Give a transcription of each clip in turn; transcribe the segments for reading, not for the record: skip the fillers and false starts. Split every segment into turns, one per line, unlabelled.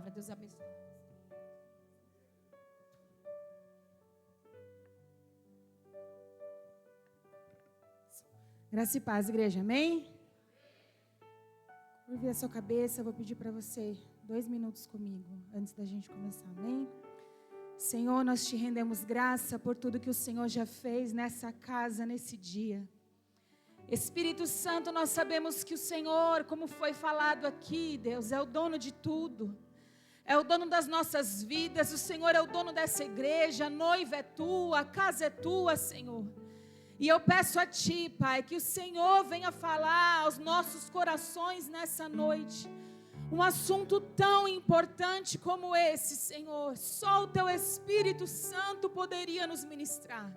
palavra. Deus abençoe.
Graça e paz, igreja, amém? Curve a sua cabeça, eu vou pedir para você 2 minutos comigo, antes da gente começar, amém? Senhor, nós te rendemos graça por tudo que o Senhor já fez nessa casa, nesse dia. Espírito Santo, nós sabemos que o Senhor, como foi falado aqui, Deus, é o dono de tudo. É o dono das nossas vidas, o Senhor é o dono dessa igreja, a noiva é tua, a casa é tua, Senhor. E eu peço a Ti, Pai, que o Senhor venha falar aos nossos corações nessa noite. Um assunto tão importante como esse, Senhor. Só o Teu Espírito Santo poderia nos ministrar.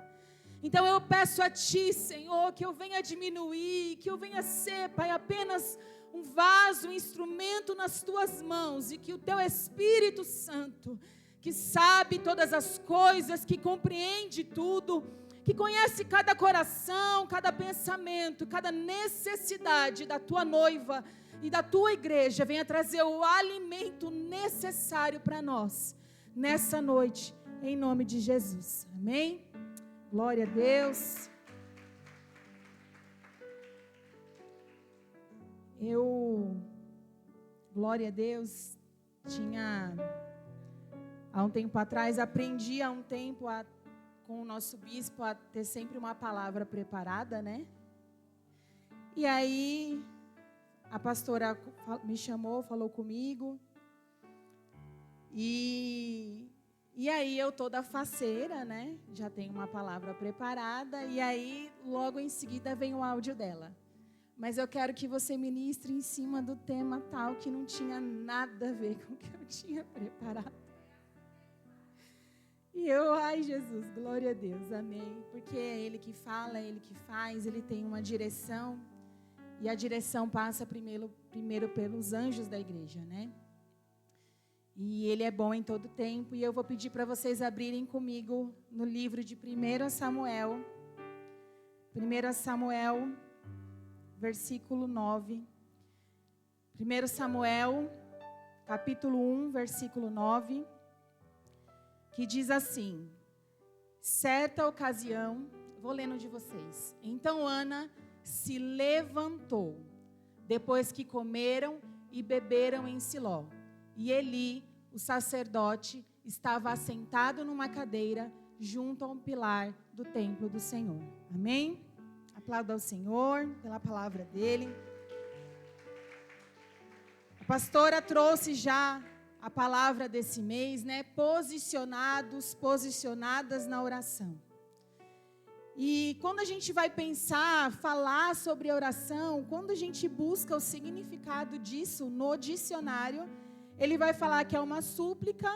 Então eu peço a Ti, Senhor, que eu venha diminuir, que eu venha ser, Pai, apenas um vaso, um instrumento nas Tuas mãos. E que o Teu Espírito Santo, que sabe todas as coisas, que compreende tudo, que conhece cada coração, cada pensamento, cada necessidade da tua noiva e da tua igreja, venha trazer o alimento necessário para nós, nessa noite, em nome de Jesus, amém? Glória a Deus. Glória a Deus, há um tempo atrás, aprendi há um tempo com o nosso bispo a ter sempre uma palavra preparada, né? E aí a pastora me chamou, falou comigo, e aí eu toda faceira, né? Já tenho uma palavra preparada, e aí logo em seguida vem o áudio dela. Mas eu quero que você ministre em cima do tema tal, que não tinha nada a ver com o que eu tinha preparado. E ai Jesus, glória a Deus, amém. Porque é Ele que fala, é Ele que faz, Ele tem uma direção. E a direção passa primeiro pelos anjos da igreja, né? E Ele é bom em todo tempo. E eu vou pedir para vocês abrirem comigo no livro de 1 Samuel. 1 Samuel, versículo 9. 1 Samuel, capítulo 1, versículo 9. Que diz assim: certa ocasião, vou lendo de vocês. Então Ana se levantou, depois que comeram e beberam em Siló. E Eli, o sacerdote, estava assentado numa cadeira junto a um pilar do templo do Senhor. Amém? Aplauda ao Senhor pela palavra dele. A pastora trouxe já a palavra desse mês, né? Posicionadas na oração. E quando a gente vai falar sobre oração, quando a gente busca o significado disso no dicionário, ele vai falar que é uma súplica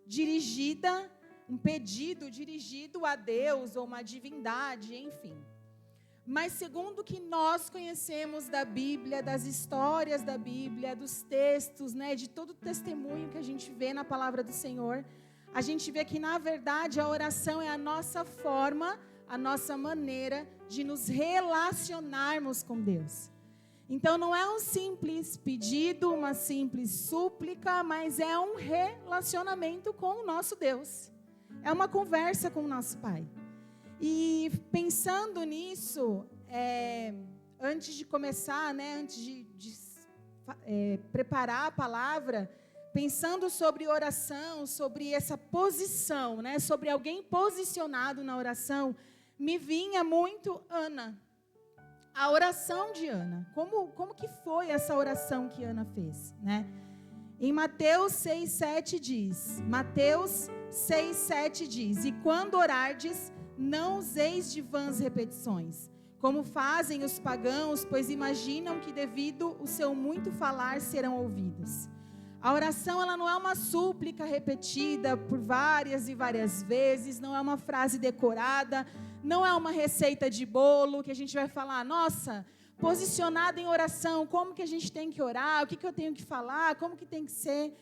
dirigida, um pedido dirigido a Deus ou uma divindade, enfim. Mas segundo o que nós conhecemos da Bíblia, das histórias da Bíblia, dos textos, né, de todo o testemunho que a gente vê na palavra do Senhor, a gente vê que, na verdade, a oração é a nossa forma, a nossa maneira de nos relacionarmos com Deus. Então, não é um simples pedido, uma simples súplica, mas é um relacionamento com o nosso Deus. É uma conversa com o nosso Pai. E pensando nisso, antes de começar, né, antes de preparar a palavra, pensando sobre oração, sobre essa posição, né, sobre alguém posicionado na oração, me vinha muito Ana, a oração de Ana. Como que foi essa oração que Ana fez, né? Em Mateus 6,7 diz, e quando orardes, não useis de vãs repetições, como fazem os pagãos, pois imaginam que devido o seu muito falar serão ouvidos. A oração, ela não é uma súplica repetida por várias e várias vezes, não é uma frase decorada, não é uma receita de bolo que a gente vai falar, nossa, posicionada em oração, como que a gente tem que orar, o que eu tenho que falar, como que tem que ser.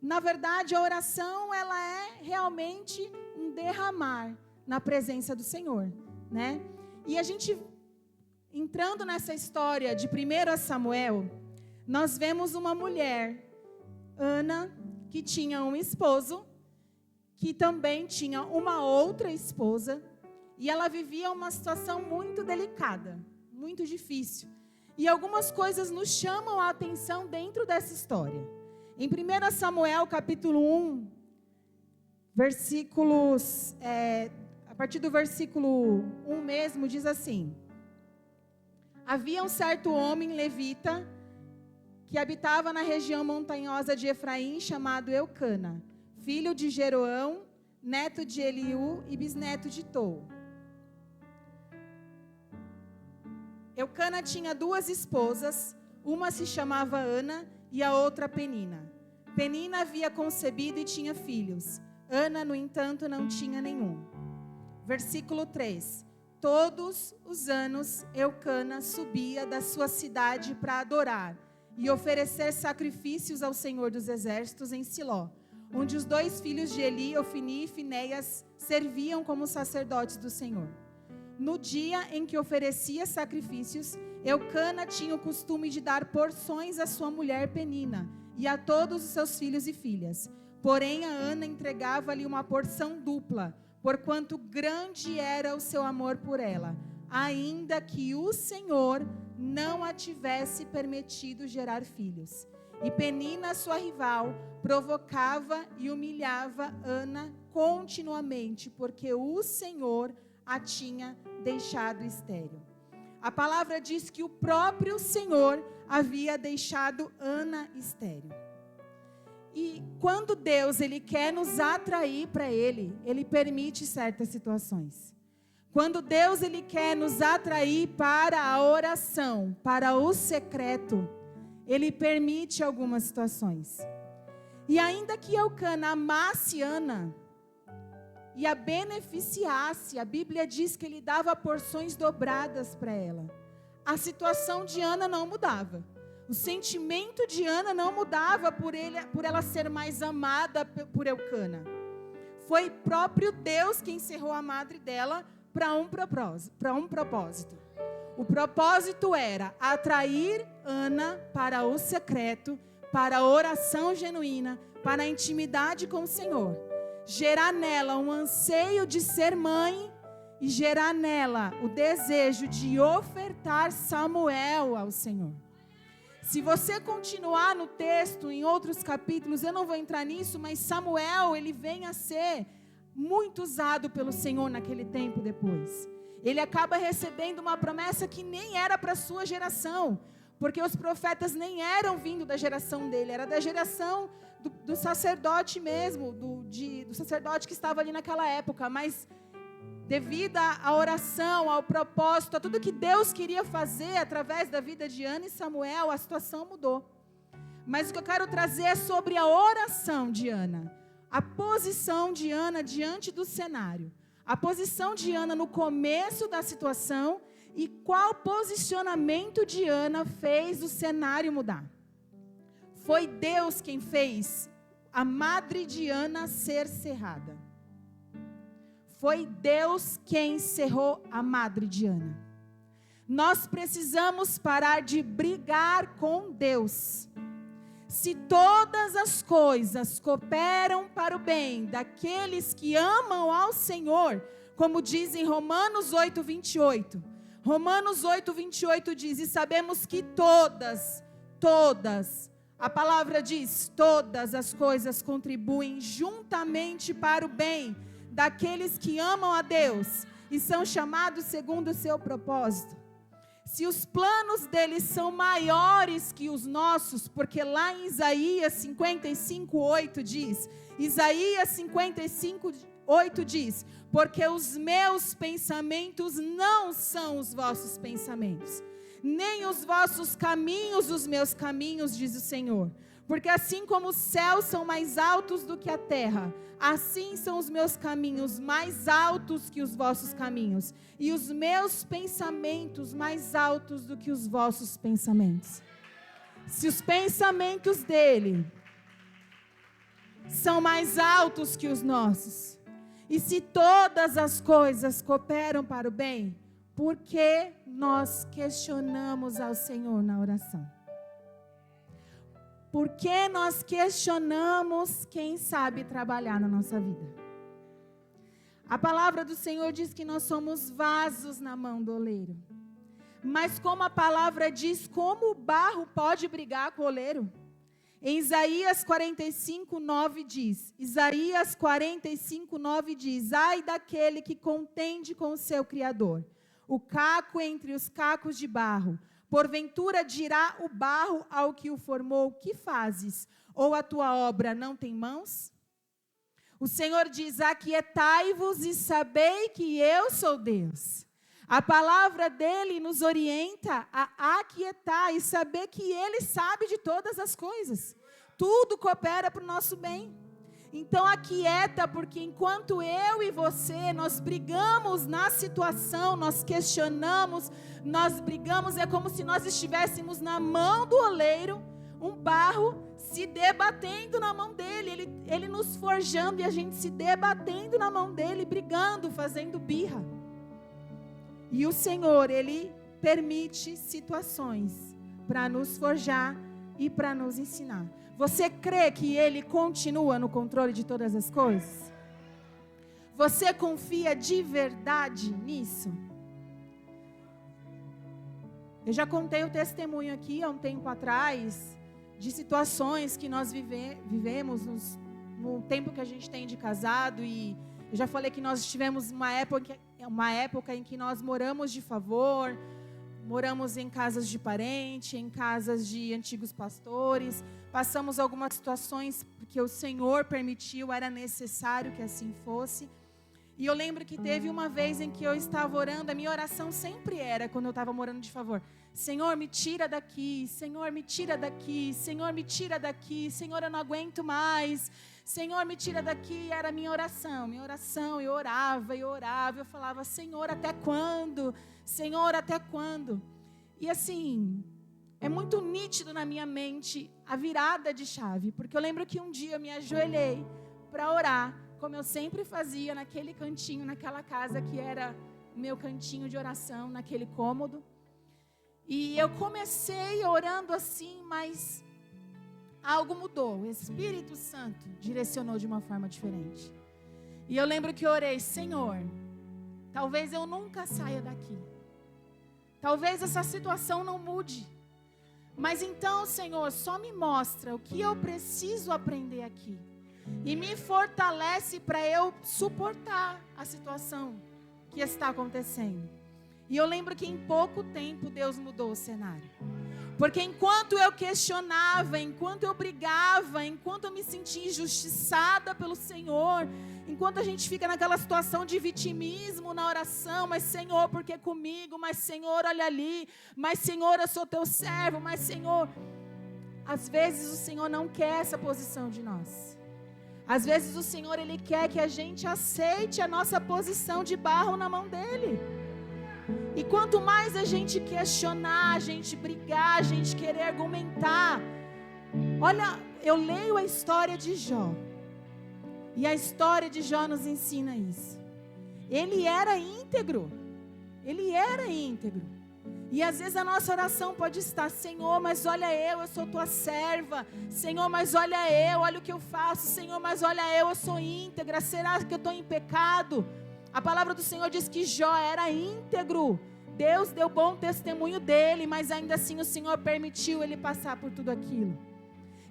Na verdade, a oração, ela é realmente um derramar na presença do Senhor, né? E a gente, entrando nessa história de 1 Samuel, nós vemos uma mulher, Ana, que tinha um esposo, que também tinha uma outra esposa, e ela vivia uma situação muito delicada, muito difícil. E algumas coisas nos chamam a atenção dentro dessa história. Em 1 Samuel, capítulo 1, versículos, a partir do versículo 1 mesmo, diz assim: havia um certo homem levita que habitava na região montanhosa de Efraim, chamado Eucana, filho de Jeroão, neto de Eliú e bisneto de Tou. Eucana tinha 2 esposas, uma se chamava Ana e a outra Penina. Penina havia concebido e tinha filhos. Ana, no entanto, não tinha nenhum. Versículo 3. Todos os anos Eucana subia da sua cidade para adorar e oferecer sacrifícios ao Senhor dos Exércitos em Siló, onde os 2 filhos de Eli, Ofni e Finéias, serviam como sacerdotes do Senhor. No dia em que oferecia sacrifícios, Eucana tinha o costume de dar porções à sua mulher Penina e a todos os seus filhos e filhas. Porém, a Ana entregava-lhe uma porção dupla, porquanto grande era o seu amor por ela, ainda que o Senhor não a tivesse permitido gerar filhos. E Penina, sua rival, provocava e humilhava Ana continuamente, porque o Senhor a tinha deixado estéril. A palavra diz que o próprio Senhor havia deixado Ana estéril. E quando Deus ele quer nos atrair para Ele, Ele permite certas situações. Quando Deus ele quer nos atrair para a oração, para o secreto, Ele permite algumas situações. E ainda que Eucana amasse Ana e a beneficiasse, a Bíblia diz que ele dava porções dobradas para ela. A situação de Ana não mudava. O sentimento de Ana não mudava por ela ser mais amada por Eucana. Foi próprio Deus quem encerrou a madre dela para um propósito. O propósito era atrair Ana para o secreto, para a oração genuína, para a intimidade com o Senhor. Gerar nela um anseio de ser mãe e gerar nela o desejo de ofertar Samuel ao Senhor. Se você continuar no texto, em outros capítulos, eu não vou entrar nisso, mas Samuel, ele vem a ser muito usado pelo Senhor naquele tempo depois. Ele acaba recebendo uma promessa que nem era para a sua geração, porque os profetas nem eram vindo da geração dele, era da geração do sacerdote mesmo, do sacerdote que estava ali naquela época, mas devido à oração, ao propósito, a tudo que Deus queria fazer através da vida de Ana e Samuel, a situação mudou. Mas o que eu quero trazer é sobre a oração de Ana, a posição de Ana diante do cenário, a posição de Ana no começo da situação e qual posicionamento de Ana fez o cenário mudar. Foi Deus quem fez a madre de Ana ser cerrada. Foi Deus quem cerrou a madre de Ana. Nós precisamos parar de brigar com Deus. Se todas as coisas cooperam para o bem daqueles que amam ao Senhor, como diz em Romanos 8:28. Romanos 8:28 diz, e sabemos que todas, a palavra diz, todas as coisas contribuem juntamente para o bem daqueles que amam a Deus e são chamados segundo o seu propósito. Se os planos deles são maiores que os nossos, porque lá em Isaías 55:8 diz, Isaías 55:8 diz, porque os meus pensamentos não são os vossos pensamentos, nem os vossos caminhos os meus caminhos, diz o Senhor. Porque assim como os céus são mais altos do que a terra, assim são os meus caminhos mais altos que os vossos caminhos, e os meus pensamentos mais altos do que os vossos pensamentos. Se os pensamentos dele são mais altos que os nossos, e se todas as coisas cooperam para o bem, por que nós questionamos ao Senhor na oração? Porque nós questionamos quem sabe trabalhar na nossa vida. A palavra do Senhor diz que nós somos vasos na mão do oleiro. Mas como a palavra diz, como o barro pode brigar com o oleiro? Em Isaías 45:9 diz, Isaías 45:9 diz, ai daquele que contende com o seu Criador, o caco entre os cacos de barro. Porventura dirá o barro ao que o formou, que fazes? Ou a tua obra não tem mãos? O Senhor diz, aquietai-vos e sabei que eu sou Deus. A palavra dele nos orienta a aquietar e saber que ele sabe de todas as coisas. Tudo coopera para o nosso bem. Então aquieta, porque enquanto eu e você, nós brigamos na situação, nós questionamos, nós brigamos, é como se nós estivéssemos na mão do oleiro, um barro se debatendo na mão dele, ele nos forjando e a gente se debatendo na mão dele, brigando, fazendo birra. E o Senhor, Ele permite situações para nos forjar e para nos ensinar. Você crê que Ele continua no controle de todas as coisas? Você confia de verdade nisso? Eu já contei o testemunho aqui há um tempo atrás de situações que nós vivemos no tempo que a gente tem de casado, e eu já falei que nós tivemos uma época em que nós moramos de favor, moramos em casas de parente, em casas de antigos pastores, passamos algumas situações porque o Senhor permitiu, era necessário que assim fosse. E eu lembro que teve uma vez em que eu estava orando, a minha oração sempre era, quando eu estava morando de favor, Senhor, me tira daqui, Senhor, me tira daqui, Senhor, me tira daqui, Senhor, eu não aguento mais, Senhor, me tira daqui. Era a minha oração, eu orava, eu falava, Senhor, até quando? Senhor, até quando? E assim, é muito nítido na minha mente a virada de chave, porque eu lembro que um dia eu me ajoelhei para orar, como eu sempre fazia naquele cantinho, naquela casa que era o meu cantinho de oração, naquele cômodo. E eu comecei orando assim, mas algo mudou. O Espírito Santo direcionou de uma forma diferente. E eu lembro que eu orei, Senhor, talvez eu nunca saia daqui. Talvez essa situação não mude. Mas então, Senhor, só me mostra o que eu preciso aprender aqui. E me fortalece para eu suportar a situação que está acontecendo. E eu lembro que em pouco tempo Deus mudou o cenário. Porque enquanto eu questionava, enquanto eu brigava, enquanto eu me sentia injustiçada pelo Senhor, enquanto a gente fica naquela situação de vitimismo na oração, mas Senhor, por que comigo? Mas Senhor, olha ali, mas Senhor, eu sou teu servo, mas Senhor, às vezes o Senhor não quer essa posição de nós. Às vezes o Senhor, Ele quer que a gente aceite a nossa posição de barro na mão dEle. E quanto mais a gente questionar, a gente brigar, a gente querer argumentar. Olha, eu leio a história de Jó. E a história de Jó nos ensina isso. Ele era íntegro. Ele era íntegro. E às vezes a nossa oração pode estar, Senhor, mas olha eu sou tua serva. Senhor, mas olha o que eu faço. Senhor, mas olha eu sou íntegra. Será que eu estou em pecado? A palavra do Senhor diz que Jó era íntegro. Deus deu bom testemunho dele, mas ainda assim o Senhor permitiu ele passar por tudo aquilo.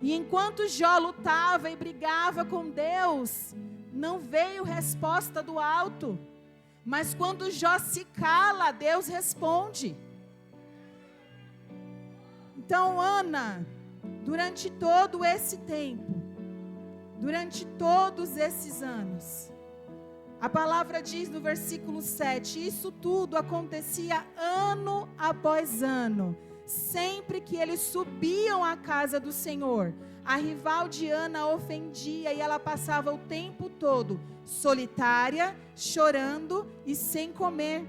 E enquanto Jó lutava e brigava com Deus, não veio resposta do alto. Mas quando Jó se cala, Deus responde. Então, Ana, durante todo esse tempo, durante todos esses anos, a palavra diz no versículo 7, isso tudo acontecia ano após ano, sempre que eles subiam à casa do Senhor. A rival de Ana a ofendia e ela passava o tempo todo solitária, chorando e sem comer.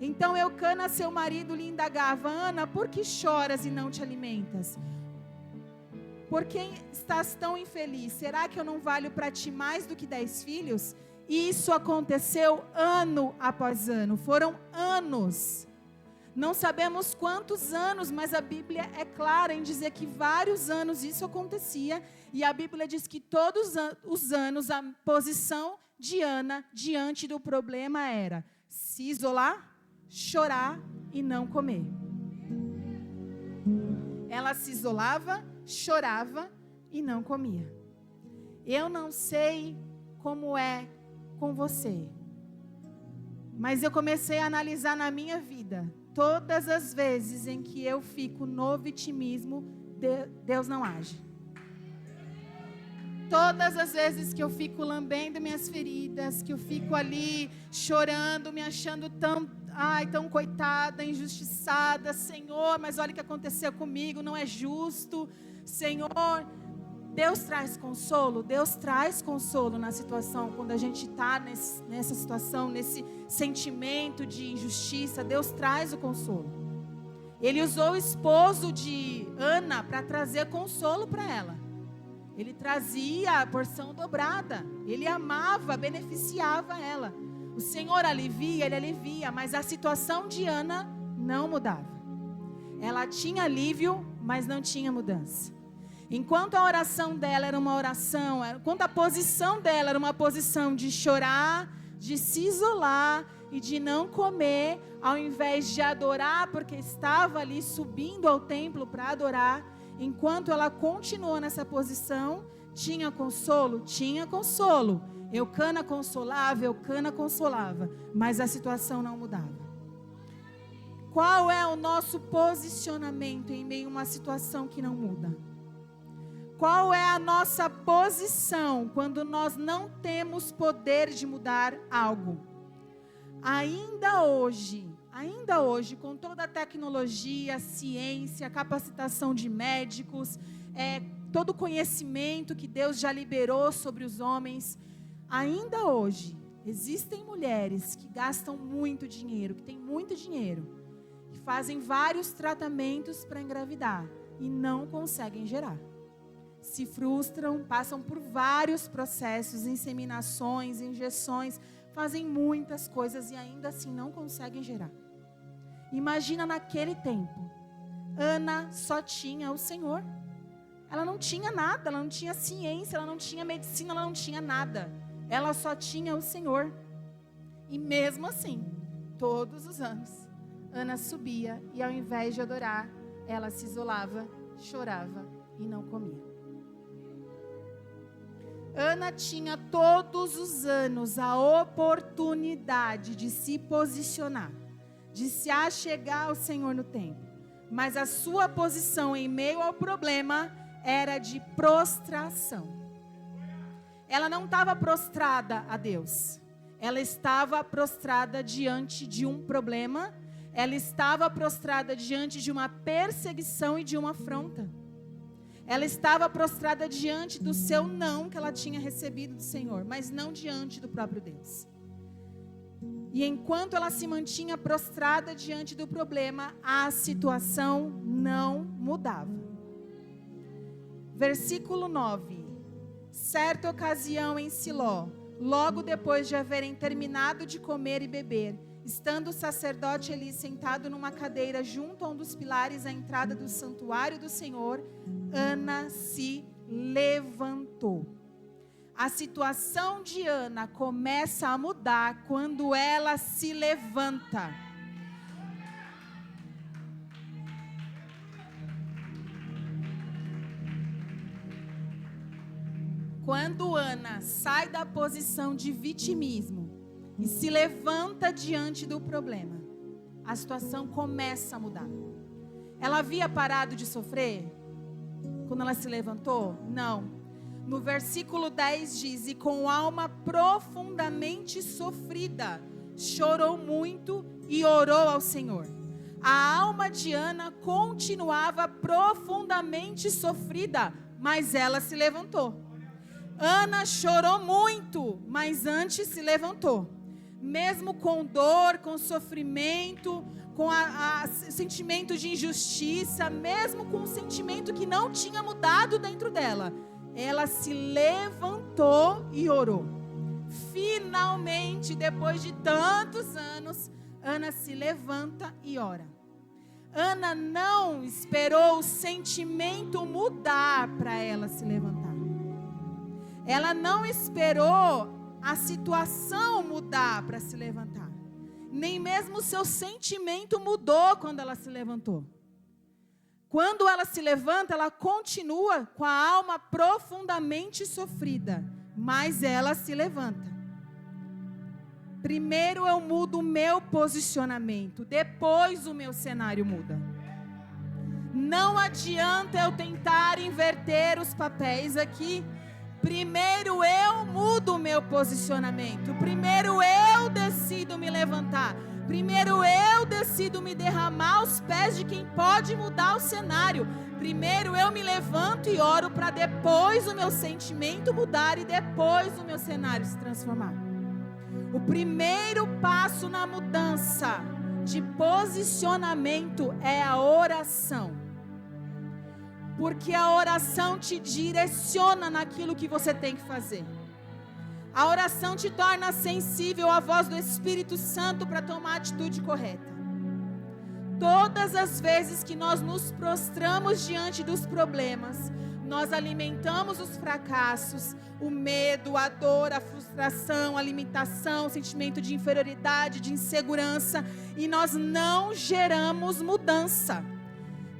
Então Eucana, seu marido, lhe indagava, Ana, por que choras e não te alimentas? Por que estás tão infeliz? Será que eu não valho para ti mais do que 10 filhos? E isso aconteceu ano após ano, foram anos. Não sabemos quantos anos, mas a Bíblia é clara em dizer que vários anos isso acontecia. E a Bíblia diz que todos os anos a posição de Ana diante do problema era se isolar, chorar e não comer. Ela se isolava, chorava e não comia. Eu não sei como é com você, mas eu comecei a analisar na minha vida. Todas as vezes em que eu fico no vitimismo, Deus não age. Todas as vezes que eu fico lambendo minhas feridas, que eu fico ali chorando, me achando tão coitada, injustiçada, Senhor, mas olha o que aconteceu comigo, não é justo, Senhor. Deus traz consolo na situação, quando a gente está nessa situação, nesse sentimento de injustiça, Deus traz o consolo. Ele usou o esposo de Ana para trazer consolo para ela. Ele trazia a porção dobrada, ele amava, beneficiava ela. O Senhor alivia, mas a situação de Ana não mudava. Ela tinha alívio, mas não tinha mudança. Enquanto a oração dela era uma oração, enquanto a posição dela era uma posição de chorar, de se isolar e de não comer, ao invés de adorar, porque estava ali subindo ao templo para adorar, enquanto ela continuou nessa posição, tinha consolo? Tinha consolo. Eucana consolava, mas a situação não mudava. Qual é o nosso posicionamento em meio a uma situação que não muda? Qual é a nossa posição quando nós não temos poder de mudar algo? Ainda hoje, com toda a tecnologia, ciência, capacitação de médicos, todo o conhecimento que Deus já liberou sobre os homens, ainda hoje, existem mulheres que gastam muito dinheiro, que têm muito dinheiro, que fazem vários tratamentos para engravidar e não conseguem gerar. Se frustram, passam por vários processos, inseminações, injeções, fazem muitas coisas e ainda assim não conseguem gerar. Imagina naquele tempo, Ana só tinha o Senhor. Ela não tinha nada, ela não tinha ciência, ela não tinha medicina, ela não tinha nada. Ela só tinha o Senhor. E mesmo assim, todos os anos, Ana subia e ao invés de adorar, ela se isolava, chorava e não comia. Ana tinha todos os anos a oportunidade de se posicionar, de se achegar ao Senhor no templo. Mas a sua posição em meio ao problema era de prostração. Ela não estava prostrada a Deus. Ela estava prostrada diante de um problema. Ela estava prostrada diante de uma perseguição e de uma afronta. Ela estava prostrada diante do seu não que ela tinha recebido do Senhor, mas não diante do próprio Deus. E enquanto ela se mantinha prostrada diante do problema, a situação não mudava. Versículo 9. Certa ocasião em Siló, logo depois de haverem terminado de comer e beber, estando o sacerdote Eli sentado numa cadeira junto a um dos pilares à entrada do santuário do Senhor, Ana se levantou. A situação de Ana começa a mudar quando ela se levanta. Quando Ana sai da posição de vitimismo e se levanta diante do problema, a situação começa a mudar. Ela havia parado de sofrer quando ela se levantou? Não. No versículo 10 diz: e com alma profundamente sofrida, chorou muito e orou ao Senhor. A alma de Ana continuava profundamente sofrida, mas ela se levantou. Ana chorou muito, mas antes se levantou. Mesmo com dor, com sofrimento, com sentimento de injustiça, mesmo com um sentimento que não tinha mudado dentro dela, ela se levantou e orou. Finalmente, depois de tantos anos, Ana se levanta e ora. Ana não esperou o sentimento mudar para ela se levantar. Ela não esperou a situação mudar para se levantar. Nem mesmo o seu sentimento mudou quando ela se levantou. Quando ela se levanta, ela continua com a alma profundamente sofrida, mas ela se levanta. Primeiro eu mudo o meu posicionamento, depois o meu cenário muda. Não adianta eu tentar inverter os papéis aqui. Primeiro eu mudo o meu posicionamento. Primeiro eu decido me levantar. Primeiro eu decido me derramar aos pés de quem pode mudar o cenário. Primeiro eu me levanto e oro para depois o meu sentimento mudar e depois o meu cenário se transformar. O primeiro passo na mudança de posicionamento é a oração. Porque a oração te direciona naquilo que você tem que fazer. A oração te torna sensível à voz do Espírito Santo para tomar a atitude correta. Todas as vezes que nós nos prostramos diante dos problemas, nós alimentamos os fracassos, o medo, a dor, a frustração, a limitação, o sentimento de inferioridade, de insegurança, e nós não geramos mudança.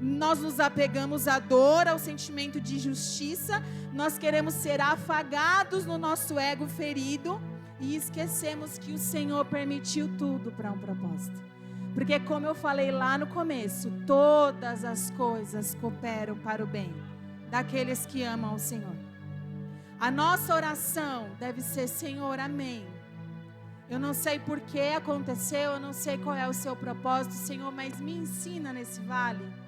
Nós nos apegamos à dor, ao sentimento de injustiça, nós queremos ser afagados no nosso ego ferido e esquecemos que o Senhor permitiu tudo para um propósito. Porque como eu falei lá no começo, todas as coisas cooperam para o bem daqueles que amam o Senhor. A nossa oração deve ser: Senhor, amém. Eu não sei por que aconteceu, eu não sei qual é o seu propósito, Senhor, mas me ensina nesse vale.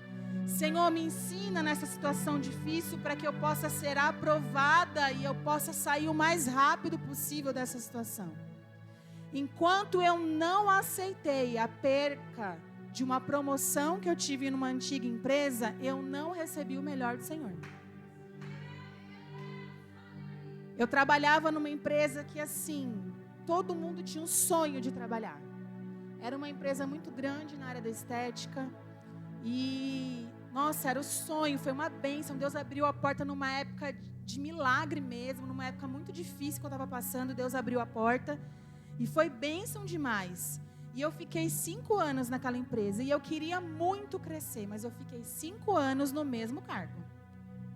Senhor, me ensina nessa situação difícil para que eu possa ser aprovada e eu possa sair o mais rápido possível dessa situação. Enquanto eu não aceitei a perca de uma promoção que eu tive numa antiga empresa, eu não recebi o melhor do Senhor. Eu trabalhava numa empresa que, assim, todo mundo tinha um sonho de trabalhar. Era uma empresa muito grande na área da estética. E, nossa, era o sonho, foi uma bênção. Deus abriu a porta numa época de milagre mesmo, numa época muito difícil que eu estava passando. Deus abriu a porta e foi bênção demais. E eu fiquei 5 anos naquela empresa e eu queria muito crescer, mas eu fiquei 5 anos no mesmo cargo.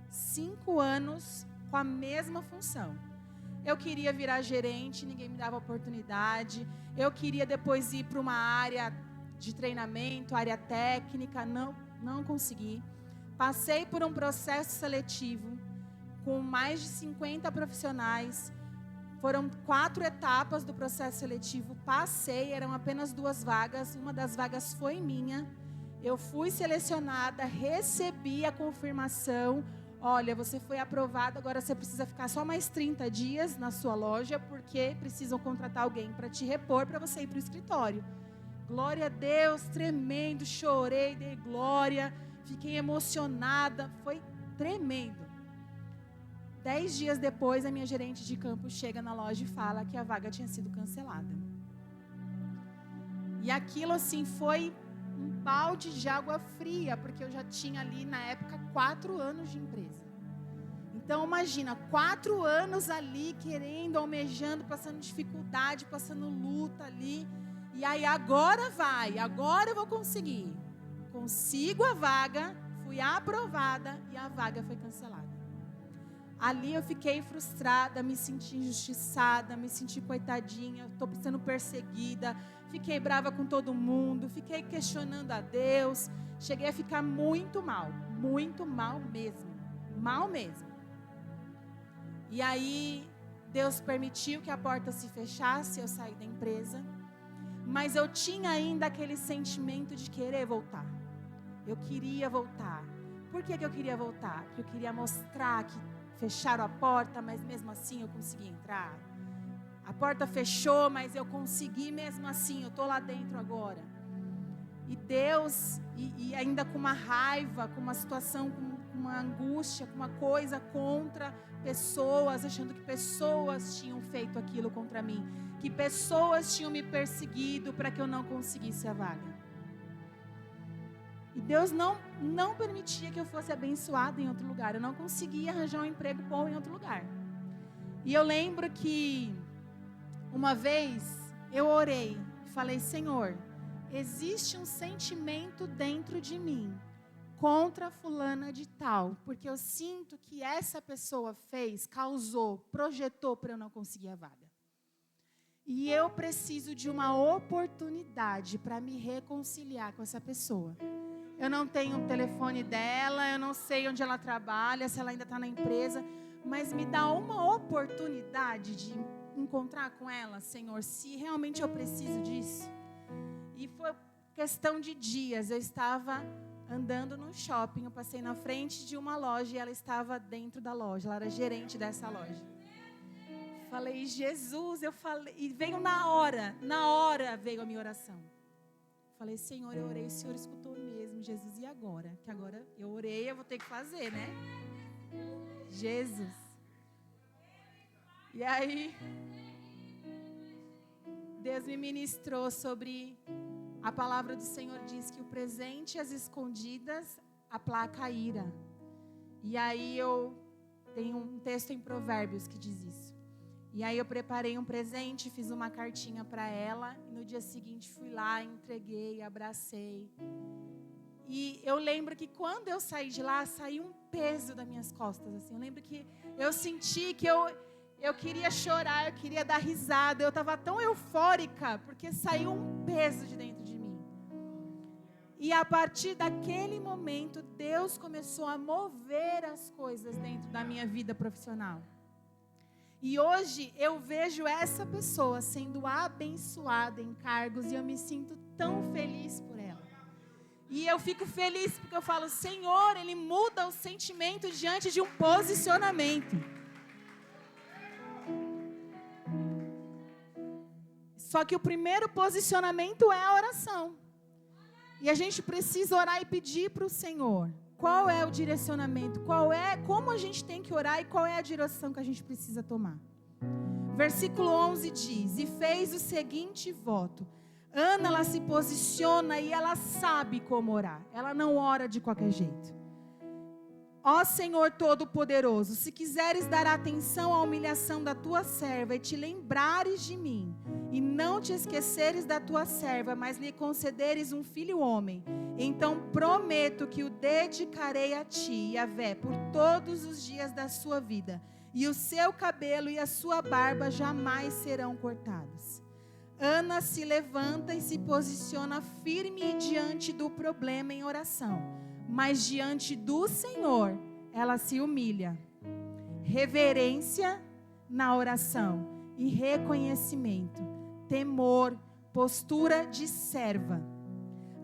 5 anos com a mesma função. Eu queria virar gerente, ninguém me dava oportunidade. Eu queria depois ir para uma área de treinamento, área técnica, não consegui. Passei por um processo seletivo com mais de 50 profissionais. Foram 4 etapas do processo seletivo. Passei, eram apenas 2 vagas. Uma das vagas foi minha. Eu fui selecionada, recebi a confirmação. Olha, você foi aprovada, agora você precisa ficar só mais 30 dias na sua loja, porque precisam contratar alguém para te repor, para você ir para o escritório. Glória a Deus, tremendo, chorei, dei glória, fiquei emocionada, foi tremendo. 10 dias depois, a minha gerente de campo chega na loja e fala que a vaga tinha sido cancelada. E aquilo, assim, foi um balde de água fria, porque eu já tinha ali, na época, 4 anos de empresa. Então, imagina, 4 anos ali, querendo, almejando, passando dificuldade, passando luta ali. E aí, agora vai, agora eu vou conseguir. Consigo a vaga, fui aprovada e a vaga foi cancelada. Ali eu fiquei frustrada, me senti injustiçada, me senti coitadinha, estou sendo perseguida, fiquei brava com todo mundo, fiquei questionando a Deus, cheguei a ficar muito mal mesmo, mal mesmo. E aí Deus permitiu que a porta se fechasse, eu saí da empresa, mas eu tinha ainda aquele sentimento de querer voltar. Eu queria voltar. Por que eu queria voltar? Porque eu queria mostrar que fecharam a porta, mas mesmo assim eu consegui entrar. A porta fechou, mas eu consegui mesmo assim, eu estou lá dentro agora. E Deus, e ainda com uma raiva, com uma situação, com uma angústia, com uma coisa contra pessoas, achando que pessoas tinham feito aquilo contra mim, que pessoas tinham me perseguido para que eu não conseguisse a vaga. E Deus não permitia que eu fosse abençoada em outro lugar. Eu não conseguia arranjar um emprego bom em outro lugar. E eu lembro que uma vez eu orei, falei: Senhor, existe um sentimento dentro de mim contra fulana de tal, porque eu sinto que essa pessoa causou, projetou para eu não conseguir a vaga. E eu preciso de uma oportunidade para me reconciliar com essa pessoa. Eu não tenho o telefone dela, eu não sei onde ela trabalha, se ela ainda está na empresa, mas me dá uma oportunidade de encontrar com ela, Senhor, se realmente eu preciso disso. E foi questão de dias, eu estava andando no shopping, eu passei na frente de uma loja e ela estava dentro da loja, ela era gerente dessa loja. Falei: Jesus, e veio na hora veio a minha oração. Falei: Senhor, eu orei, o Senhor escutou mesmo, Jesus, e agora? Que agora eu orei, eu vou ter que fazer, né? Jesus. E aí, Deus me ministrou sobre a palavra do Senhor, diz que o presente e as escondidas aplaca a ira. E aí eu tenho um texto em Provérbios que diz isso. E aí eu preparei um presente, fiz uma cartinha para ela, e no dia seguinte fui lá, entreguei, abracei. E eu lembro que quando eu saí de lá, saiu um peso das minhas costas, assim. Eu lembro que eu senti que eu queria chorar, eu queria dar risada, eu estava tão eufórica, porque saiu um peso de dentro de mim. E a partir daquele momento, Deus começou a mover as coisas dentro da minha vida profissional. E hoje eu vejo essa pessoa sendo abençoada em cargos e eu me sinto tão feliz por ela. E eu fico feliz porque eu falo: Senhor, Ele muda o sentimento diante de um posicionamento. Só que o primeiro posicionamento é a oração. E a gente precisa orar e pedir para o Senhor qual é o direcionamento, como a gente tem que orar e qual é a direção que a gente precisa tomar. Versículo 11 diz: e fez o seguinte voto. Ana, ela se posiciona e ela sabe como orar. Ela não ora de qualquer jeito. Ó Senhor Todo-Poderoso, se quiseres dar atenção à humilhação da tua serva e te lembrares de mim, e não te esqueceres da tua serva, mas lhe concederes um filho homem, então prometo que o dedicarei a ti, Yahvé, por todos os dias da sua vida, e o seu cabelo e a sua barba jamais serão cortados. Ana se levanta e se posiciona firme diante do problema em oração, mas diante do Senhor ela se humilha. Reverência na oração e reconhecimento, temor, postura de serva.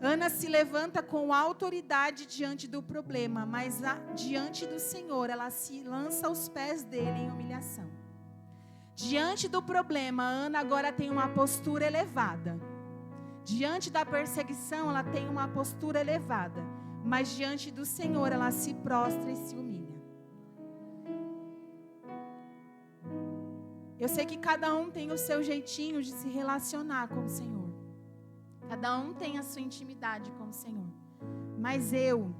Ana se levanta com autoridade diante do problema, mas diante do Senhor ela se lança aos pés dele em humilhação. Diante do problema, Ana agora tem uma postura elevada. Diante da perseguição, ela tem uma postura elevada. Mas diante do Senhor, ela se prostra e se humilha. Eu sei que cada um tem o seu jeitinho de se relacionar com o Senhor. Cada um tem a sua intimidade com o Senhor. Mas eu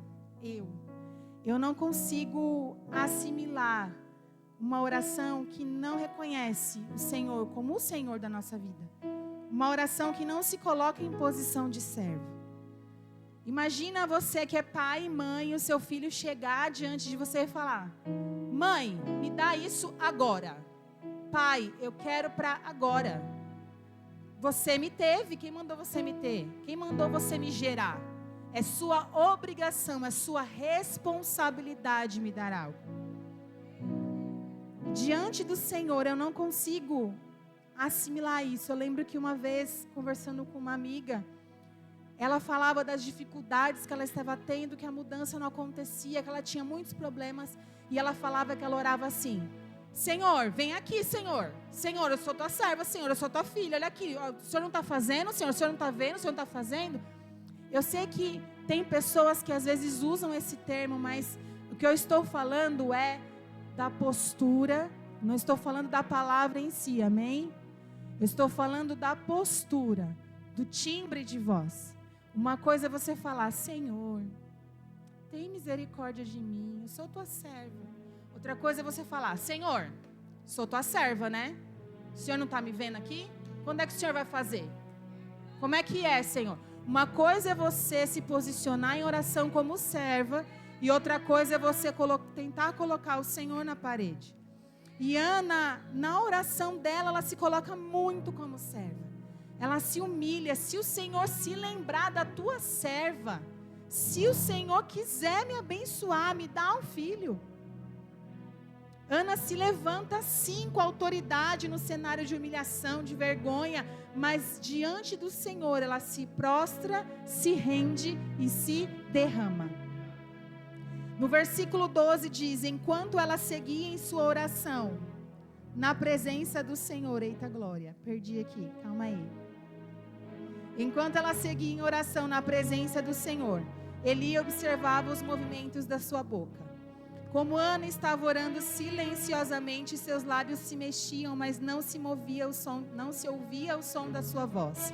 não consigo assimilar uma oração que não reconhece o Senhor como o Senhor da nossa vida. Uma oração que não se coloca em posição de servo. Imagina você que é pai e mãe, o seu filho chegar diante de você e falar: mãe, me dá isso agora. Pai, eu quero para agora. Você me teve, quem mandou você me ter? Quem mandou você me gerar? É sua obrigação, é sua responsabilidade me dar algo. Diante do Senhor eu não consigo assimilar isso. Eu lembro que uma vez, conversando com uma amiga, ela falava das dificuldades que ela estava tendo, que a mudança não acontecia, que ela tinha muitos problemas. E ela falava que ela orava assim: Senhor, vem aqui, Senhor. Senhor, eu sou tua serva, Senhor, eu sou tua filha. Olha aqui, o Senhor não está fazendo, Senhor, o Senhor não está vendo, o Senhor não está fazendo. Eu sei que tem pessoas que às vezes usam esse termo, mas o que eu estou falando é da postura. Não estou falando da palavra em si, amém? Eu estou falando da postura, do timbre de voz. Uma coisa é você falar: Senhor, tem misericórdia de mim, eu sou tua serva. Outra coisa é você falar: Senhor, sou tua serva, né? O Senhor não está me vendo aqui? Quando é que o Senhor vai fazer? Como é que é, Senhor? Uma coisa é você se posicionar em oração como serva, e outra coisa é você tentar colocar o Senhor na parede. E Ana, na oração dela, ela se coloca muito como serva. Ela se humilha. Se o Senhor se lembrar da tua serva, se o Senhor quiser me abençoar, me dá um filho. Ana se levanta sim com autoridade no cenário de humilhação, de vergonha, mas diante do Senhor ela se prostra, se rende e se derrama. No versículo 12 diz: enquanto ela seguia em sua oração, na presença do Senhor, eita glória, perdi aqui, calma aí. Enquanto ela seguia em oração na presença do Senhor, Eli observava os movimentos da sua boca. Como Ana estava orando silenciosamente, seus lábios se mexiam, mas não se ouvia o som da sua voz.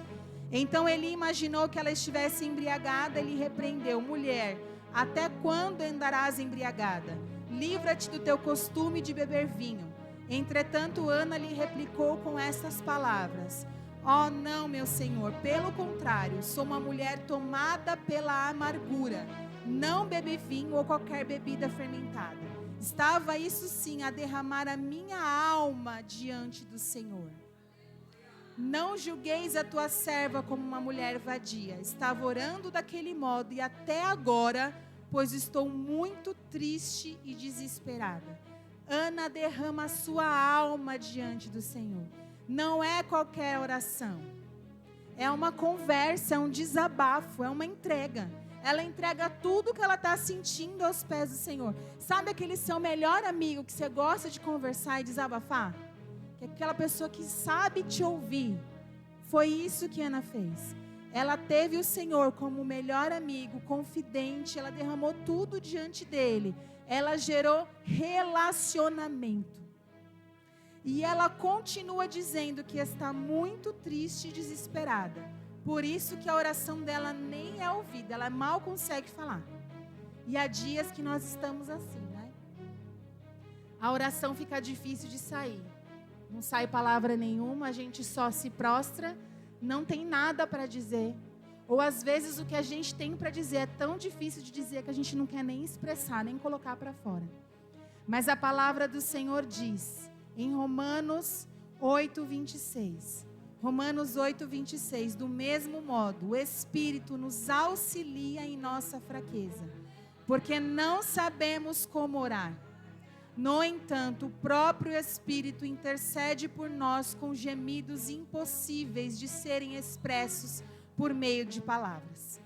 Então Eli imaginou que ela estivesse embriagada e lhe repreendeu: mulher, até quando andarás embriagada? Livra-te do teu costume de beber vinho. Entretanto, Ana lhe replicou com estas palavras: oh, não, meu senhor, pelo contrário, sou uma mulher tomada pela amargura. Não bebi vinho ou qualquer bebida fermentada. Estava isso sim a derramar a minha alma diante do Senhor. Não julgueis a tua serva como uma mulher vadia. Estava orando daquele modo e até agora, pois estou muito triste e desesperada. Ana derrama a sua alma diante do Senhor. Não é qualquer oração. É uma conversa, é um desabafo, é uma entrega. Ela entrega tudo que ela está sentindo aos pés do Senhor. Sabe aquele seu melhor amigo que você gosta de conversar e desabafar? Que é aquela pessoa que sabe te ouvir. Foi isso que Ana fez. Ela teve o Senhor como melhor amigo, confidente. Ela derramou tudo diante dele. Ela gerou relacionamento. E ela continua dizendo que está muito triste e desesperada. Por isso que a oração dela nem é ouvida, ela mal consegue falar. E há dias que nós estamos assim, né? A oração fica difícil de sair. Não sai palavra nenhuma, a gente só se prostra, não tem nada para dizer. Ou às vezes o que a gente tem para dizer é tão difícil de dizer que a gente não quer nem expressar, nem colocar para fora. Mas a palavra do Senhor diz, em Romanos 8:26... Romanos 8:26, do mesmo modo, o Espírito nos auxilia em nossa fraqueza, porque não sabemos como orar. No entanto, o próprio Espírito intercede por nós com gemidos impossíveis de serem expressos por meio de palavras.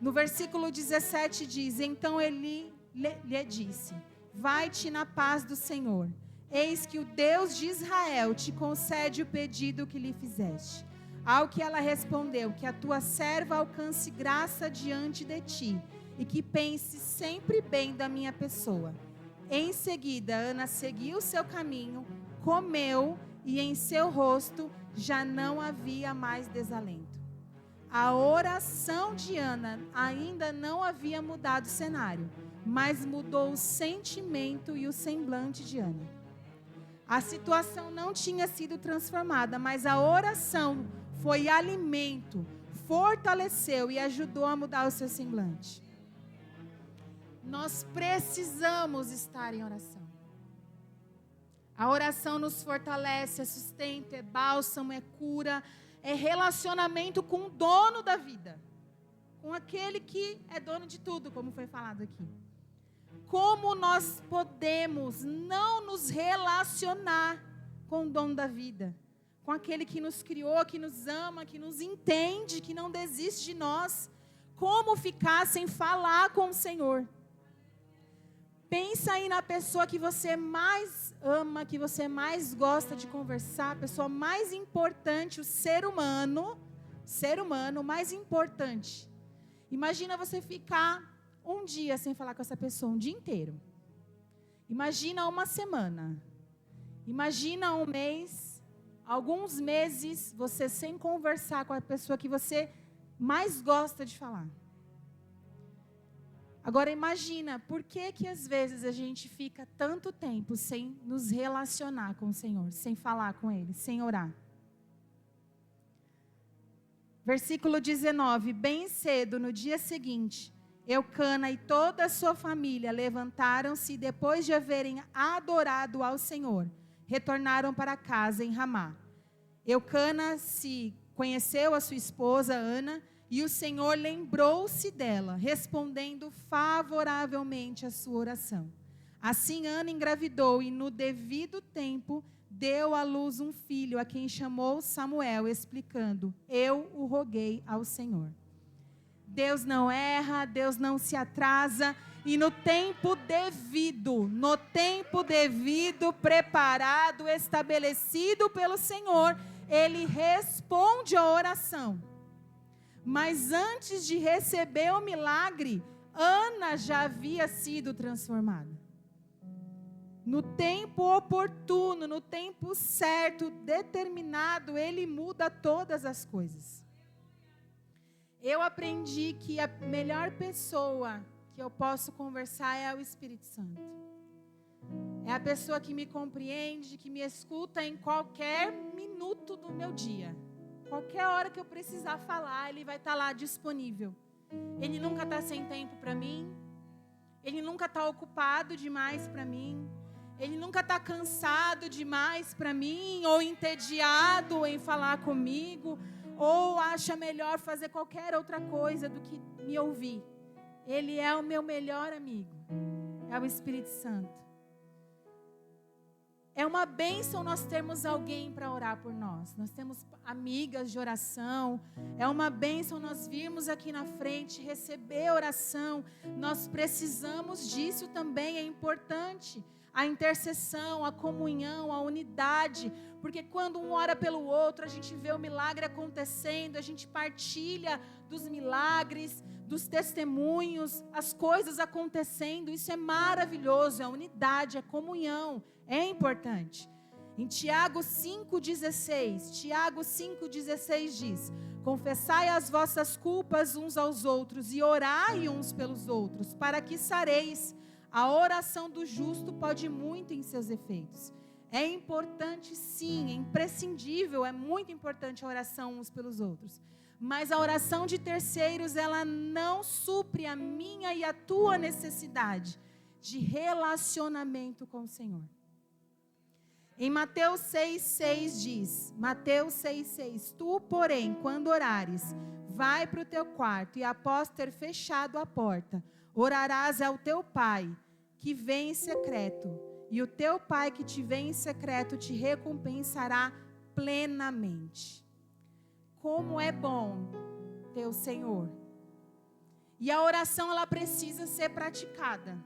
No versículo 17 diz: então ele lhe disse: vai-te na paz do Senhor. Eis que o Deus de Israel te concede o pedido que lhe fizeste. Ao que ela respondeu: que a tua serva alcance graça diante de ti, e que pense sempre bem da minha pessoa. Em seguida, Ana seguiu o seu caminho, comeu, e em seu rosto já não havia mais desalento. A oração de Ana ainda não havia mudado o cenário, mas mudou o sentimento e o semblante de Ana. A situação não tinha sido transformada, mas a oração foi alimento, fortaleceu e ajudou a mudar o seu semblante. Nós precisamos estar em oração. A oração nos fortalece, é sustento, é bálsamo, é cura, é relacionamento com o dono da vida, com aquele que é dono de tudo, como foi falado aqui. Como nós podemos não nos relacionar com o dono da vida, com aquele que nos criou, que nos ama, que nos entende, que não desiste de nós? Como ficar sem falar com o Senhor? Pensa aí na pessoa que você mais ama, que você mais gosta de conversar, a pessoa mais importante, o ser humano mais importante. Imagina você ficar um dia sem falar com essa pessoa, um dia inteiro. Imagina uma semana. Imagina um mês, alguns meses, você sem conversar com a pessoa que você mais gosta de falar. Agora imagina, por que às vezes a gente fica tanto tempo sem nos relacionar com o Senhor, sem falar com Ele, sem orar? Versículo 19, bem cedo, no dia seguinte, Eucana e toda a sua família levantaram-se e depois de haverem adorado ao Senhor, retornaram para casa em Ramá. Eucana se conheceu a sua esposa Ana e o Senhor lembrou-se dela, respondendo favoravelmente à sua oração. Assim Ana engravidou e no devido tempo deu à luz um filho, a quem chamou Samuel, explicando: eu o roguei ao Senhor. Deus não erra, Deus não se atrasa, e no tempo devido, preparado, estabelecido pelo Senhor, Ele responde a oração. Mas antes de receber o milagre, Ana já havia sido transformada. No tempo oportuno, no tempo certo, determinado, Ele muda todas as coisas. Eu aprendi que a melhor pessoa que eu posso conversar é o Espírito Santo. É a pessoa que me compreende, que me escuta em qualquer minuto do meu dia. Qualquer hora que eu precisar falar, Ele vai estar lá disponível. Ele nunca está sem tempo para mim. Ele nunca está ocupado demais para mim. Ele nunca está cansado demais para mim, ou entediado em falar comigo, ou acha melhor fazer qualquer outra coisa do que me ouvir. Ele é o meu melhor amigo. É o Espírito Santo. É uma bênção nós termos alguém para orar por nós. Nós temos amigas de oração. É uma bênção nós virmos aqui na frente, receber oração. Nós precisamos disso também, é importante. A intercessão, a comunhão, a unidade. Porque quando um ora pelo outro, a gente vê o milagre acontecendo, a gente partilha dos milagres, dos testemunhos, as coisas acontecendo. Isso é maravilhoso, é unidade, é comunhão. É importante. Em Tiago 5,16 diz: confessai as vossas culpas uns aos outros e orai uns pelos outros, para que sareis. A oração do justo pode muito em seus efeitos. É importante sim, é imprescindível, é muito importante a oração uns pelos outros. Mas a oração de terceiros, ela não supre a minha e a tua necessidade de relacionamento com o Senhor. Em Mateus 6,6 diz, Mateus 6,6, tu, porém, quando orares, vai para o teu quarto e após ter fechado a porta, orarás ao teu Pai, que vem em secreto, e o teu Pai que te vem em secreto te recompensará plenamente. Como é bom ter o Senhor. E a oração, ela precisa ser praticada.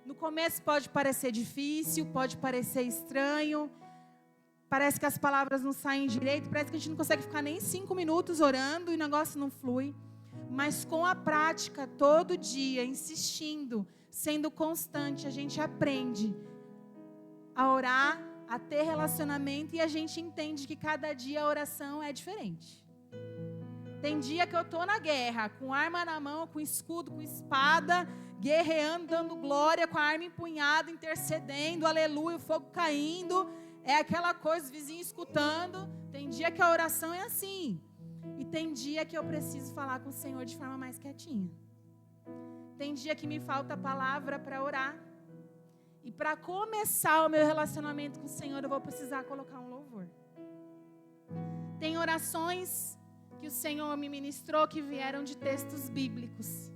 No começo pode parecer difícil, pode parecer estranho, parece que as palavras não saem direito, parece que a gente não consegue ficar nem 5 minutos orando e o negócio não flui. Mas com a prática, todo dia, insistindo, sendo constante, a gente aprende a orar, a ter relacionamento e a gente entende que cada dia a oração é diferente. Tem dia que eu estou na guerra, com arma na mão, com escudo, com espada, guerreando, dando glória, com a arma empunhada, intercedendo, aleluia, o fogo caindo, é aquela coisa, o vizinho escutando. Tem dia que a oração é assim, e tem dia que eu preciso falar com o Senhor de forma mais quietinha. Tem dia que me falta palavra para orar, e para começar o meu relacionamento com o Senhor, eu vou precisar colocar um louvor. Tem orações que o Senhor me ministrou que vieram de textos bíblicos.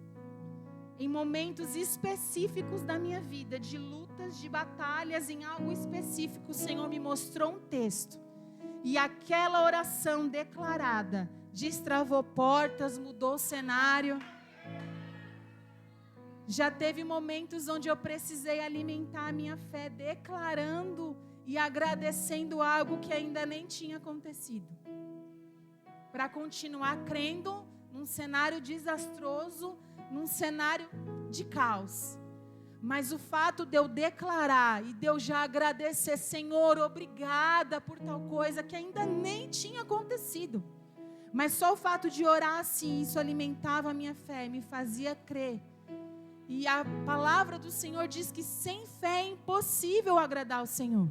Em momentos específicos da minha vida, de lutas, de batalhas, em algo específico, o Senhor me mostrou um texto. E aquela oração declarada destravou portas, mudou o cenário. Já teve momentos onde eu precisei alimentar a minha fé, declarando e agradecendo algo que ainda nem tinha acontecido. Para continuar crendo num cenário desastroso, num cenário de caos. Mas o fato de eu declarar e de eu já agradecer, Senhor, obrigada por tal coisa que ainda nem tinha acontecido. Mas só o fato de orar assim, isso alimentava a minha fé, me fazia crer. E a palavra do Senhor diz que sem fé é impossível agradar o Senhor.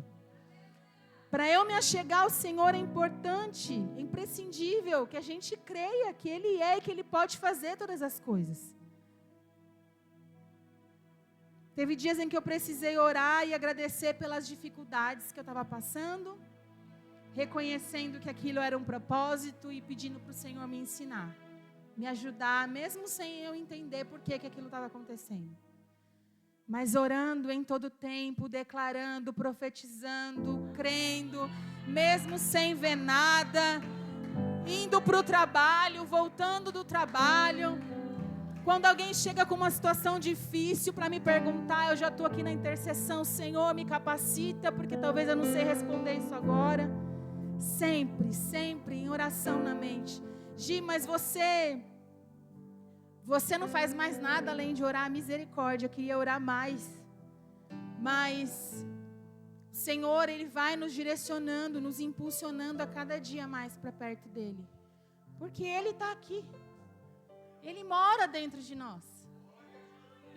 Para eu me achegar ao Senhor é importante, é imprescindível que a gente creia que Ele é e que Ele pode fazer todas as coisas. Teve dias em que eu precisei orar e agradecer pelas dificuldades que eu estava passando, reconhecendo que aquilo era um propósito e pedindo para o Senhor me ensinar, me ajudar, mesmo sem eu entender por que aquilo estava acontecendo. Mas orando em todo tempo, declarando, profetizando, crendo, mesmo sem ver nada, indo para o trabalho, voltando do trabalho. Quando alguém chega com uma situação difícil para me perguntar, eu já estou aqui na intercessão, Senhor, me capacita, porque talvez eu não sei responder isso agora. Sempre, sempre em oração na mente. Gi, mas você não faz mais nada além de orar, misericórdia, eu queria orar mais. Mas o Senhor, Ele vai nos direcionando, nos impulsionando a cada dia mais para perto dEle. Porque Ele está aqui. Ele mora dentro de nós.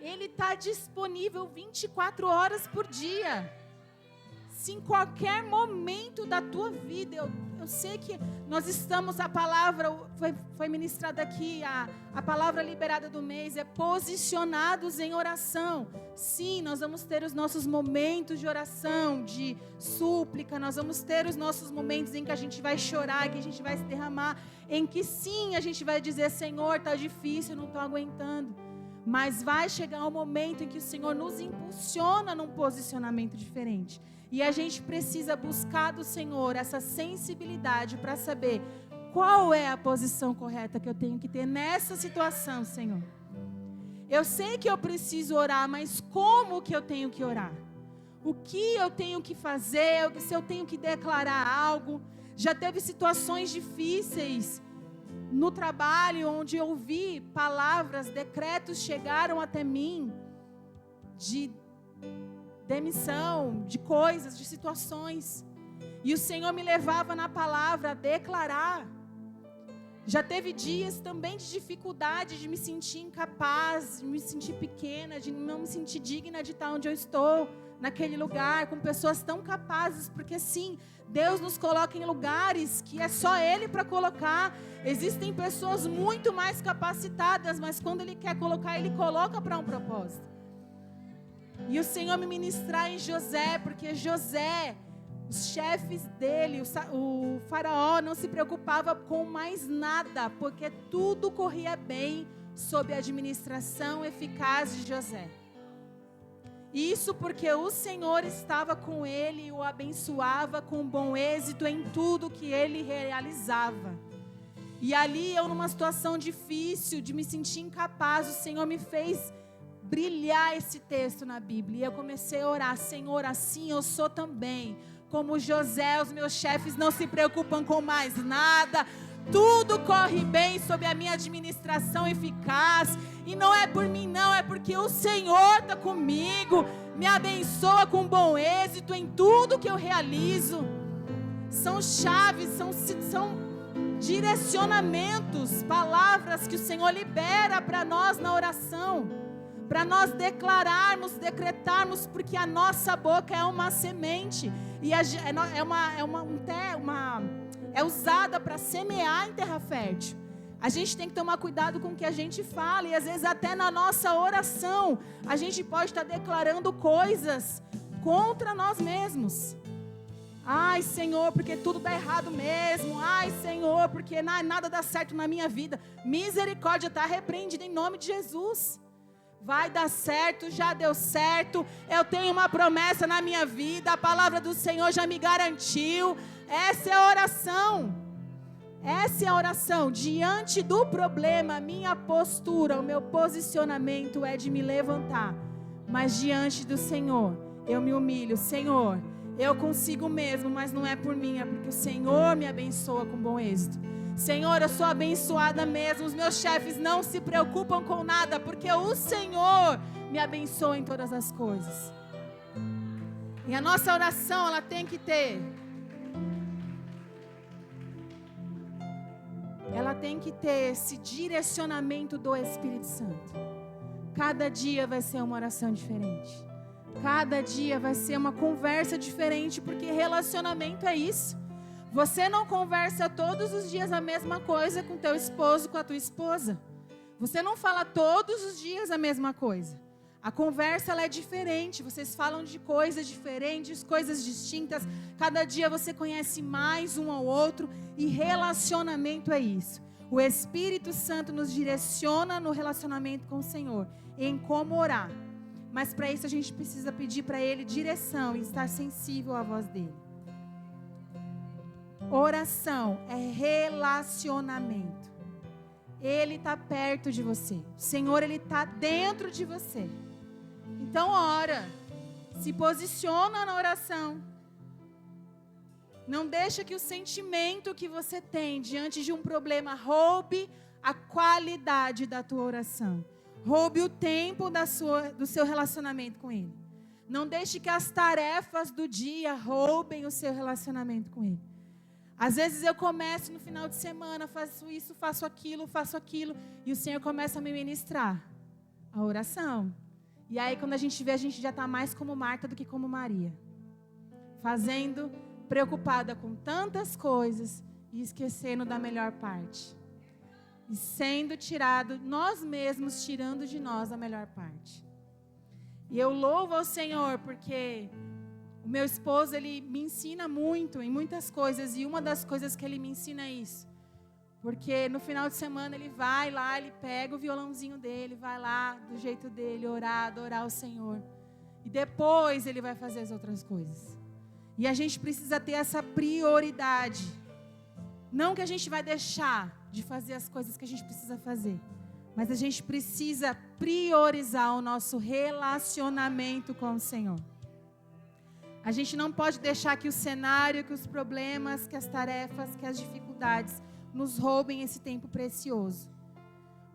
Ele está disponível 24 horas por dia. Se em qualquer momento da tua vida, eu sei que nós estamos, a palavra foi ministrada aqui, a palavra liberada do mês é posicionados em oração. Sim, nós vamos ter os nossos momentos de oração, de súplica, nós vamos ter os nossos momentos em que a gente vai chorar, que a gente vai se derramar, em que sim, a gente vai dizer, Senhor, está difícil, eu não estou aguentando. Mas vai chegar um momento em que o Senhor nos impulsiona num posicionamento diferente. E a gente precisa buscar do Senhor essa sensibilidade para saber qual é a posição correta que eu tenho que ter nessa situação, Senhor. Eu sei que eu preciso orar, mas como que eu tenho que orar? O que eu tenho que fazer? Se eu tenho que declarar algo? Já teve situações difíceis no trabalho, onde eu ouvi palavras, decretos chegaram até mim de demissão, de coisas, de situações. E o Senhor me levava na palavra a declarar. Já teve dias também de dificuldade, de me sentir incapaz, de me sentir pequena, de não me sentir digna de estar onde eu estou, naquele lugar, com pessoas tão capazes, porque sim, Deus nos coloca em lugares que é só Ele para colocar. Existem pessoas muito mais capacitadas, mas quando Ele quer colocar, Ele coloca para um propósito. E o Senhor me ministrar em José, porque José, os chefes dele, o faraó não se preocupava com mais nada, porque tudo corria bem sob a administração eficaz de José. Isso porque o Senhor estava com ele e o abençoava com bom êxito em tudo que ele realizava. E ali eu, numa situação difícil, de me sentir incapaz, o Senhor me fez brilhar esse texto na Bíblia. E eu comecei a orar, Senhor, assim eu sou também. Como José, os meus chefes não se preocupam com mais nada. Tudo corre bem sob a minha administração eficaz. E não é por mim não, é porque o Senhor está comigo. Me abençoa com bom êxito em tudo que eu realizo. São chaves, são direcionamentos, palavras que o Senhor libera para nós na oração. Para nós declararmos, decretarmos, porque a nossa boca é uma semente. E é usada para semear em terra fértil. A gente tem que tomar cuidado com o que a gente fala. E às vezes até na nossa oração a gente pode estar declarando coisas contra nós mesmos. Ai, Senhor, porque tudo dá errado mesmo. Ai, Senhor, porque nada dá certo na minha vida. Misericórdia, está repreendida em nome de Jesus. Vai dar certo, já deu certo. Eu tenho uma promessa na minha vida. A palavra do Senhor já me garantiu. Essa é a oração. Essa é a oração. Diante do problema, a minha postura, o meu posicionamento é de me levantar. Mas diante do Senhor, eu me humilho. Senhor, eu consigo mesmo, mas não é por mim, é porque o Senhor me abençoa com bom êxito. Senhor, eu sou abençoada mesmo. Os meus chefes não se preocupam com nada, porque o Senhor me abençoa em todas as coisas. E a nossa oração, ela tem que ter ela tem que ter esse direcionamento do Espírito Santo. Cada dia vai ser uma oração diferente. Cada dia vai ser uma conversa diferente, porque relacionamento é isso. Você não conversa todos os dias a mesma coisa com teu esposo, com a tua esposa. Você não fala todos os dias a mesma coisa. A conversa ela é diferente, vocês falam de coisas diferentes, coisas distintas. Cada dia você conhece mais um ao outro e relacionamento é isso. O Espírito Santo nos direciona no relacionamento com o Senhor, em como orar. Mas para isso a gente precisa pedir para Ele direção e estar sensível à voz dEle. Oração é relacionamento. Ele está perto de você. O Senhor, Ele está dentro de você. Então ora. Se posiciona na oração. Não deixa que o sentimento que você tem diante de um problema roube a qualidade da tua oração. Roube o tempo do seu relacionamento com Ele. Não deixe que as tarefas do dia roubem o seu relacionamento com Ele. Às vezes eu começo no final de semana, faço isso, faço aquilo, e o Senhor começa a me ministrar a oração. E aí quando a gente vê, a gente já está mais como Marta do que como Maria. Preocupada com tantas coisas e esquecendo da melhor parte. E sendo tirado, nós mesmos tirando de nós a melhor parte. E eu louvo ao Senhor porque o meu esposo, ele me ensina muito em muitas coisas. E uma das coisas que ele me ensina é isso. Porque no final de semana ele vai lá, ele pega o violãozinho dele, vai lá do jeito dele, orar, adorar o Senhor. E depois ele vai fazer as outras coisas. E a gente precisa ter essa prioridade. Não que a gente vai deixar de fazer as coisas que a gente precisa fazer. Mas a gente precisa priorizar o nosso relacionamento com o Senhor. A gente não pode deixar que o cenário, que os problemas, que as tarefas, que as dificuldades nos roubem esse tempo precioso.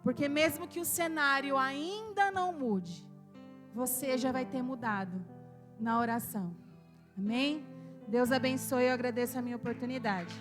Porque mesmo que o cenário ainda não mude, você já vai ter mudado na oração. Amém? Deus abençoe, eu agradeço a minha oportunidade.